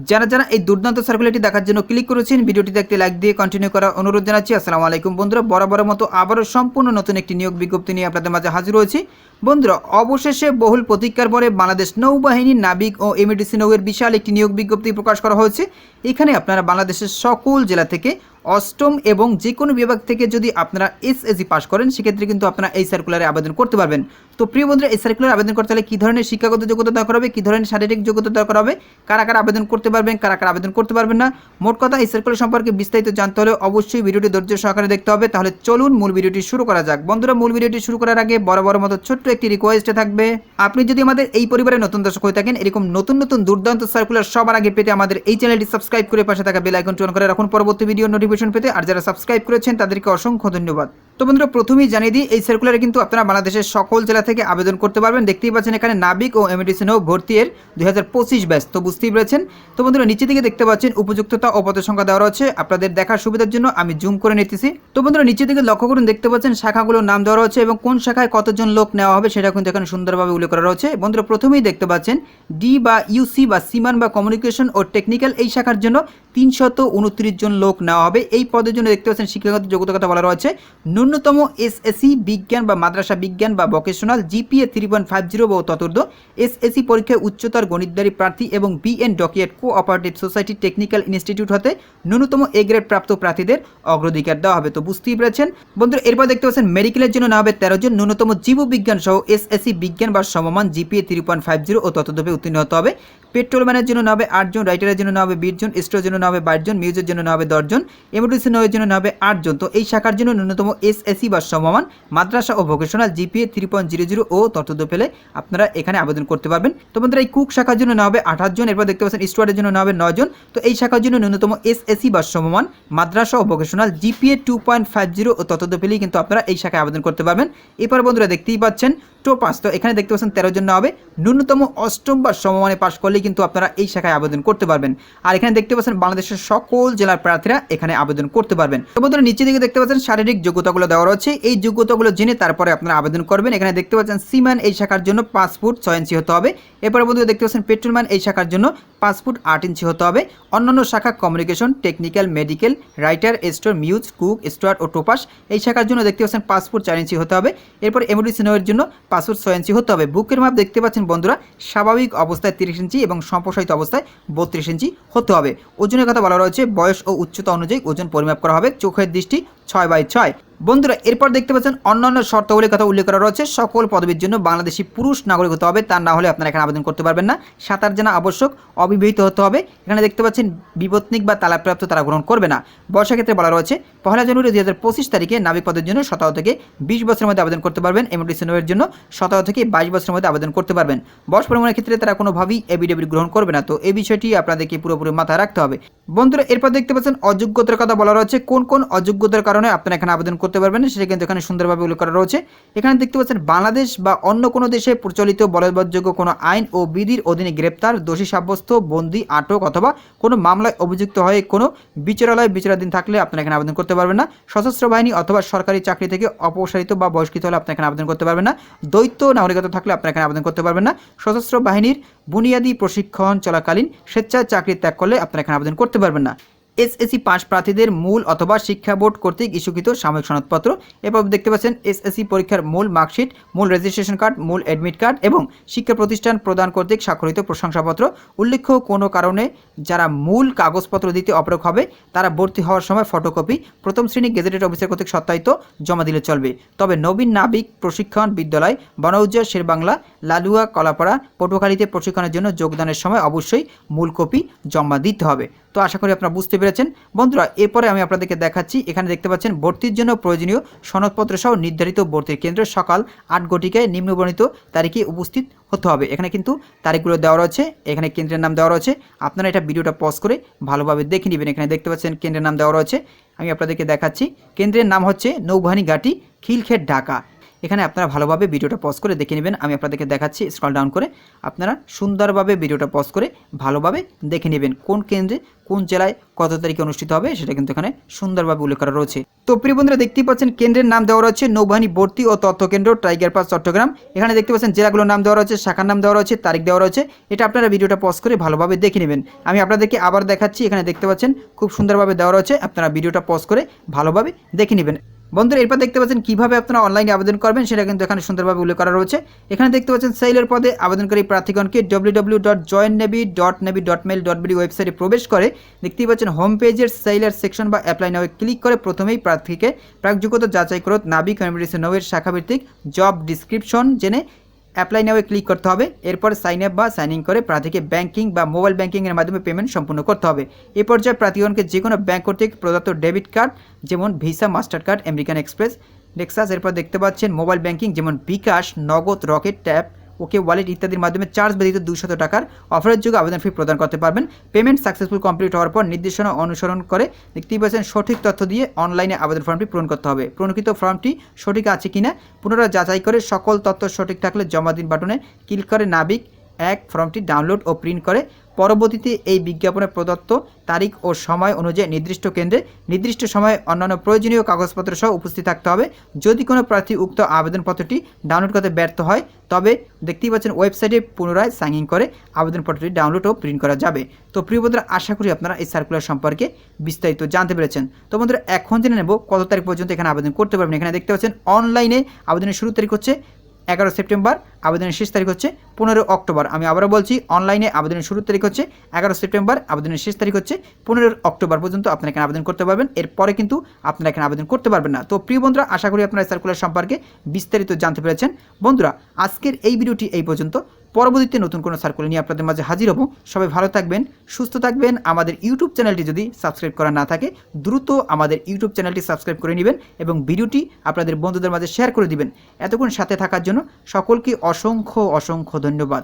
যারা যারা এই দুর্দান্ত সার্কুলারটি দেখার জন্য ক্লিক করেছেন, ভিডিওটি দেখতে লাইক দিয়ে কন্টিনিউ করার অনুরোধ জানাচ্ছি। আসসালামু আলাইকুম বন্ধুরা, বরাবরের মতো আবারও সম্পূর্ণ নতুন একটি নিয়োগ বিজ্ঞপ্তি নিয়ে আপনাদের মাঝে হাজির হয়েছি। বন্ধুরা, অবশেষে বহুল প্রতীক্ষার পরে বাংলাদেশ নৌবাহিনীর নাবিক ও এমএডিসি নৌয়ের বিশাল একটি নিয়োগ বিজ্ঞপ্তি প্রকাশ করা হয়েছে। এখানে আপনারা বাংলাদেশের সকল জেলা থেকে অষ্টম এবং যে কোনো বিভাগ থেকে যদি আপনারা এসএসসি পাস করেন, সেক্ষেত্রে কিন্তু আপনারা এই সার্কুলারে আবেদন করতে পারবেন। তো প্রিয় বন্ধুরা, এই সার্কুলারে আবেদন করতে হলে কী ধরনের শিক্ষাগত যোগ্যতা দরকার হবে, কী ধরনের শারীরিক যোগ্যতা দরকার হবে, কারা কারা আবেদন করতে পারবেন, কারা কারা আবেদন করতে পারবেন না, মোট কথা এই সার্কুলার সম্পর্কে বিস্তারিত জানতে হলে অবশ্যই ভিডিওটি ধৈর্য সহকারে দেখতে হবে। তাহলে চলুন মূল ভিডিওটি শুরু করা যাক। বন্ধুরা, মূল ভিডিওটি শুরু করার আগে বরাবর মতো ছোট্ট একটি রিকোয়েস্টে থাকবে, আপনি যদি আমাদের এই পরিবারের নতুন দর্শক হয়ে থাকেন, এরকম নতুন নতুন দুর্দান্ত সার্কুলার সবার আগে পেতে আমাদের এই চ্যানেলটি সাবস্ক্রাইব করে পাশে থাকা বেল আইকনটি অন করে রাখুন পরবর্তী ভিডিও নোটিফিকেশন পেতে। আর যারা সাবস্ক্রাইব করেছেন তাদেরকে অসংখ্য ধন্যবাদ। তো বন্ধুরা, প্রথমেই জানিয়ে দিই, এই সার্কুলারে কিন্তু আপনারা বাংলাদেশের সকল জেলা থেকে আবেদন করতে পারবেন। দেখতেই পাচ্ছেন এখানে নাবিক ও এমএডিসি নৌ ভর্তি এর 2025 ব্যাচ, তো বুঝতেই পেরেছেন। তো বন্ধুরা, নিচে দিকে দেখতে পাচ্ছেন উপযুক্ততা ও পদের সংখ্যা দেওয়া রয়েছে। আপনাদের দেখার সুবিধার জন্য আমি জুম করে নিতেছি। তো বন্ধুরা, নিচে দিকে লক্ষ্য করুন, দেখতে পাচ্ছেন শাখাগুলোর নাম দেওয়া রয়েছে এবং কোন শাখায় কতজন লোক নেওয়া হবে সেটা কিন্তু এখানে সুন্দরভাবে উল্লেখ করা রয়েছে। বন্ধুরা, প্রথমেই দেখতে পাচ্ছেন ডি বা ইউসি বা সিমান বা কমিউনিকেশন ও টেকনিক্যাল এই শাখার জন্য 329 জন লোক নেওয়া হবে। এই পদের জন্য দেখতে পাচ্ছেন শিক্ষাগত যোগ্যতার কথা বলা রয়েছে। ন্যূনতম এসএসসি বিজ্ঞান বা মাদ্রাসা বিজ্ঞান বা ভোকেশনাল, জিপিএ 3.50 বা ততোর্ধ্ব, এসএসসি পরীক্ষায় উচ্চতর গণিতধারী প্রার্থী এবং BN dockyard cooperative society technical institute হতে ন্যূনতম এ গ্রেড প্রাপ্ত প্রার্থীদের অগ্রাধিকার দেওয়া হবে। তো বুঝতেই পেরেছেন বন্ধুরা। এরপর দেখতে পাচ্ছেন মেডিকেলের জন্য নেওয়া হবে 13 জন, ন্যূনতম জীববিজ্ঞান সহ এসএসসি বিজ্ঞান বা সমমান, জিপিএ 3.50 ও ততোর্ধ্বে উত্তীর্ণ হতে হবে। পেট্রোলম্যানের জন্য নেওয়া হবে 8 জন, রাইটারের জন্য নেওয়া হবে 20 জন, স্টোরের জন্য নেওয়া হবে 22 জন, মিউজের জন্য নেওয়া হবে 10 জন, এমএডিসি নৌয়ের জন্য নেওয়া হবে 8 জন। তো এই শাখার জন্য ন্যূনতম এসএসসি বা সমমান, মাদ্রাসা ও ভোকেশনাল, জিপিএ 3.00 ও ততোর্ধ্ব পেলে আপনারা এখানে আবেদন করতে পারবেন। তো বন্ধুরা, এই কুক শাখার জন্য নেওয়া হবে 28 জন। এরপর দেখতে পাচ্ছেন স্টুয়ার্ডের জন্য নেওয়া হবে 9 জন। তো এই শাখার জন্য ন্যূনতম এসএসসি বা সমমান, মাদ্রাসা ও ভোকেশনাল, জিপিএ 2.50 ও ততোর্ধ্ব পেলেই কিন্তু আপনারা এই শাখায় আবেদন করতে পারবেন। এরপর বন্ধুরা, দেখতেই পাচ্ছেন টোপাস, তো এখানে দেখতে পাচ্ছেন 13 জন নেওয়া হবে। ন্যূনতম অষ্টম বা সমমানে পাশ করলেই কিন্তু আপনারা এই শাখায় আবেদন করতে পারবেন। আর এখানে দেখতে পাচ্ছেন বাংলাদেশের সকল জেলার প্রার্থীরা এখানে আবেদন করতে পারবেন। তো বন্ধুরা, নিচে দিকে দেখতে পাচ্ছেন শারীরিক যোগ্যতাগুলো দেওয়া রয়েছে। এই যোগ্যতাগুলো জেনে তারপরে আপনারা আবেদন করবেন। এখানে দেখতে পাচ্ছেন সিম্যান এই শাখার জন্য 5 ফুট 6 ইঞ্চি হতে হবে। এরপরে বন্ধুরা, দেখতে পাচ্ছেন পেট্রোলম্যান এই শাখার জন্য 5 ফুট 8 ইঞ্চি হতে হবে। অন্যান্য শাখা communication, technical, medical, writer, store, মিউজ, কুক, স্টুয়ার্ড ও টোপাস এই শাখার জন্য দেখতে পাচ্ছেন 5 ফুট 4 ইঞ্চি হতে হবে। এরপর এমএডিসি নৌয়ের জন্য 5 ফুট 6 ইঞ্চি হতে হবে। বুকের মাপ দেখতে পাচ্ছেন বন্ধুরা, স্বাভাবিক অবস্থায় 30 ইঞ্চি এবং সম্প্রসারিত অবস্থায় 32 ইঞ্চি হতে হবে। ওজনের কথা বলা রয়েছে, বয়স ও উচ্চতা অনুযায়ী ওজন পরিমাপ করা হবে। চোখের দৃষ্টি 6/6। বন্ধুরা, এরপর দেখতে পাচ্ছেন অন্যান্য শর্তাবলীর কথা উল্লেখ করা রয়েছে। সকল পদবীর জন্য বাংলাদেশি পুরুষ নাগরিক হতে হবে, তা না হলে আপনারা এখানে আবেদন করতে পারবেন না। সাঁতার জানা আবশ্যক, অবিবাহিত হতে হবে। এখানে দেখতে পাচ্ছেন বিপত্নিক বা তালাকপ্রাপ্ত তারা গ্রহণ করবে না। বয়সের ক্ষেত্রে বলা রয়েছে 1 জানুয়ারি 2025 তারিখে নাবিক পদের জন্য 17 থেকে 20 বছরের মধ্যে আবেদন করতে পারবেন। এমএডিসি নৌয়ের জন্য 17 থেকে 22 বছরের মধ্যে আবেদন করতে পারবেন। বয়স পরিমাণের ক্ষেত্রে তারা কোনোভাবেই এফিডেভিট গ্রহণ করবে না। তো এই বিষয়টি আপনাদেরকে পুরোপুরি মাথায় রাখতে হবে। বন্ধুরা, এরপর দেখতে পাচ্ছেন অযোগ্যতার কথা বলা রয়েছে। কোন কোন অযোগ্যতার কারণে আপনারা এখানে আবেদন করতে পারবেন সেটা কিন্তু এখানে সুন্দরভাবে উল্লেখ করা রয়েছে। এখানে দেখতে পাচ্ছেন বাংলাদেশ বা অন্য কোনো দেশে প্রচলিত বলবৎযোগ্য কোনো আইন ও বিধির অধীনে গ্রেপ্তার, দোষী সাব্যস্ত, বন্দী, আটক অথবা কোনো মামলায় অভিযুক্ত হয়ে কোনো বিচারালয় বিচারাধীন থাকলে আপনারা এখানে আবেদন করতে পারবেন না। সশস্ত্র বাহিনী অথবা সরকারি চাকরি থেকে অপসারিত বা বহিষ্কৃত হলে আপনারা এখানে আবেদন করতে পারবেন না। দ্বৈত নাগরিকত্ব থাকলে আপনারা এখানে আবেদন করতে পারবেন না। সশস্ত্র বাহিনীর বুনিয়াদী প্রশিক্ষণ চলাকালীন স্বেচ্ছায় চাকরি ত্যাগ করলে আপনারা এখানে আবেদন করতে পারবেন না। এসএসসি পাস প্রার্থীদের মূল অথবা শিক্ষা বোর্ড কর্তৃক ইস্যুকৃত সাময়িক সনদপত্র। এরপর দেখতে পাচ্ছেন এসএসসি পরীক্ষার মূল মার্কশিট, মূল রেজিস্ট্রেশন কার্ড, মূল অ্যাডমিট কার্ড এবং শিক্ষা প্রতিষ্ঠান প্রদান কর্তৃক স্বাক্ষরিত প্রশংসাপত্র। উল্লেখ্য কোনো কারণে যারা মূল কাগজপত্র দিতে অপারগ হবে তারা ভর্তি হওয়ার সময় ফটোকপি প্রথম শ্রেণী গেজেটেড অফিসার কর্তৃক সত্যায়িত জমা দিলে চলবে। তবে নবীন নাবিক প্রশিক্ষণ বিদ্যালয়, বনউজ্জা, শেরবাংলা, লালুয়া, কলাপাড়া, পটুয়াখালীতে প্রশিক্ষণের জন্য যোগদানের সময় অবশ্যই মূল কপি জমা দিতে হবে। তো আশা করি আপনারা বুঝতে পেরেছেন। বন্ধুরা, এরপরে আমি আপনাদেরকে দেখাচ্ছি। এখানে দেখতে পাচ্ছেন ভর্তির জন্য প্রয়োজনীয় সনদপত্র সহ নির্ধারিত ভর্তির কেন্দ্র সকাল 8 ঘটিকায় নিম্নবর্ণিত তারিখে উপস্থিত হতে হবে। এখানে কিন্তু তারিখগুলো দেওয়া রয়েছে, এখানে কেন্দ্রের নাম দেওয়া রয়েছে। আপনারা এটা ভিডিওটা পজ করে ভালোভাবে দেখে নেবেন। এখানে দেখতে পাচ্ছেন কেন্দ্রের নাম দেওয়া রয়েছে। আমি আপনাদেরকে দেখাচ্ছি। কেন্দ্রের নাম হচ্ছে নৌবাহিনী ঘাঁটি, খিলক্ষেত, ঢাকা। এখানে আপনারা ভালোভাবে ভিডিওটা পজ করে দেখে নেবেন। আমি আপনাদেরকে দেখাচ্ছি, স্ক্রল ডাউন করে আপনারা সুন্দরভাবে ভিডিওটা পজ করে ভালোভাবে দেখে নেবেন কোন কেন্দ্রে কোন জেলায় কত তারিখে অনুষ্ঠিত হবে সেটা কিন্তু এখানে সুন্দরভাবে উল্লেখ করা রয়েছে। তো প্রিয় বন্ধুরা দেখতেই পাচ্ছেন কেন্দ্রের নাম দেওয়া রয়েছে নৌবাহিনী ভর্তি ও তথ্য কেন্দ্র টাইগার পাস চট্টগ্রাম। এখানে দেখতে পাচ্ছেন জেলাগুলোর নাম দেওয়া রয়েছে, শাখার নাম দেওয়া রয়েছে, তারিখ দেওয়া রয়েছে। এটা আপনারা ভিডিওটা পজ করে ভালোভাবে দেখে নেবেন। আমি আপনাদেরকে আবার দেখাচ্ছি, এখানে দেখতে পাচ্ছেন খুব সুন্দরভাবে দেওয়া রয়েছে, আপনারা ভিডিওটা পজ করে ভালোভাবে দেখে নেবেন। বন্ধুরা এরপর দেখতে পাচ্ছেন কীভাবে আপনারা অনলাইনে আবেদন করবেন সেটা কিন্তু এখানে সুন্দরভাবে উল্লেখ করা রয়েছে। এখানে দেখতে পাচ্ছেন সেলের পদে আবেদনকারী প্রার্থীগণকে www.joinnavy.mail.bd ওয়েবসাইটে প্রবেশ করে দেখতেই পাচ্ছেন হোম পেজের সেলের সেকশন বা অ্যাপ্লাই নাও ক্লিক করে প্রথমেই প্রার্থীকে প্রাকযোগ্যতা যাচাই করত নাবিক কমিউনিটি নৌয়ের শাখাভিত্তিক জব ডিসক্রিপশন জেনে অ্যাপ্লাই নাও ক্লিক করতে হবে। এরপর সাইন আপ বা সাইন ইন করে প্রার্থীকে ব্যাংকিং বা মোবাইল ব্যাংকিংয়ের মাধ্যমে পেমেন্ট সম্পূর্ণ করতে হবে। এ পর্যায়ে প্রার্থীগণকে যে কোনো ব্যাংক কর্তৃক প্রদত্ত ডেবিট কার্ড যেমন visa, master card, American express, Nexus, এরপর দেখতে পাচ্ছেন মোবাইল ব্যাংকিং যেমন বিকাশ, নগদ, রকেট, ট্যাপ, ওকে ওয়ালেট ইত্যাদির মাধ্যমে চার্জ ব্যতীত 200 টাকার অফারের যোগে আবেদন ফি প্রদান করতে পারবেন। পেমেন্ট সাকসেসফুল কমপ্লিট হওয়ার পর নির্দেশনা অনুসরণ করে দেখতেই পাচ্ছেন সঠিক তথ্য দিয়ে অনলাইনে আবেদন ফর্মটি পূরণ করতে হবে। পূরণকৃত ফর্মটি সঠিক আছে কিনা পুনরায় যাচাই করে সকল তথ্য সঠিক থাকলে জমা দিন বাটনে ক্লিক করে নাবিক 1 ফর্মটি ডাউনলোড ও প্রিন্ট করে পরবর্তীতে এই বিজ্ঞাপনে প্রদত্ত তারিখ ও সময় অনুযায়ী নির্দিষ্ট কেন্দ্রে নির্দিষ্ট সময়ে অন্যান্য প্রয়োজনীয় কাগজপত্র সহ উপস্থিত থাকতে হবে। যদি কোনো প্রার্থী উক্ত আবেদনপত্রটি ডাউনলোড করতে ব্যর্থ হয় তবে দেখতেই পাচ্ছেন ওয়েবসাইটে পুনরায় সাইন ইন করে আবেদনপত্রটি ডাউনলোড ও প্রিন্ট করা যাবে। তো প্রিয় বন্ধুরা আশা করি আপনারা এই সার্কুলার সম্পর্কে বিস্তারিত জানতে পেরেছেন। তো বন্ধুরা এখন জেনে নেব কত তারিখ পর্যন্ত এখানে আবেদন করতে পারবেন। এখানে দেখতে পাচ্ছেন অনলাইনে আবেদনের শুরু তারিখ হচ্ছে 11 সেপ্টেম্বর, আবেদনের শেষ তারিখ হচ্ছে 15 অক্টোবর। আমি আবারও বলছি, অনলাইনে আবেদনের শুরুর তারিখ হচ্ছে 11 সেপ্টেম্বর, আবেদনের শেষ তারিখ হচ্ছে 15 অক্টোবর পর্যন্ত আপনারা এখানে আবেদন করতে পারবেন। এরপরে কিন্তু আপনারা এখানে আবেদন করতে পারবেন না। তো প্রিয় বন্ধুরা আশা করি আপনারা সার্কুলার সম্পর্কে বিস্তারিত জানতে পেরেছেন। বন্ধুরা আজকের এই ভিডিওটি এই পর্যন্ত। পরবর্তীতে নতুন কোনো সার্কুলার নিয়ে আপনাদের মাঝে হাজির হব। সবাই ভালো থাকবেন, সুস্থ থাকবেন। আমাদের ইউটিউব চ্যানেলটি যদি সাবস্ক্রাইব করা না থাকে দ্রুত আমাদের ইউটিউব চ্যানেলটি সাবস্ক্রাইব করে নেবেন এবং ভিডিওটি আপনাদের বন্ধুদের মাঝে শেয়ার করে দিবেন। এতক্ষণ সাথে থাকার জন্য সকলকে অসংখ্য ধন্যবাদ।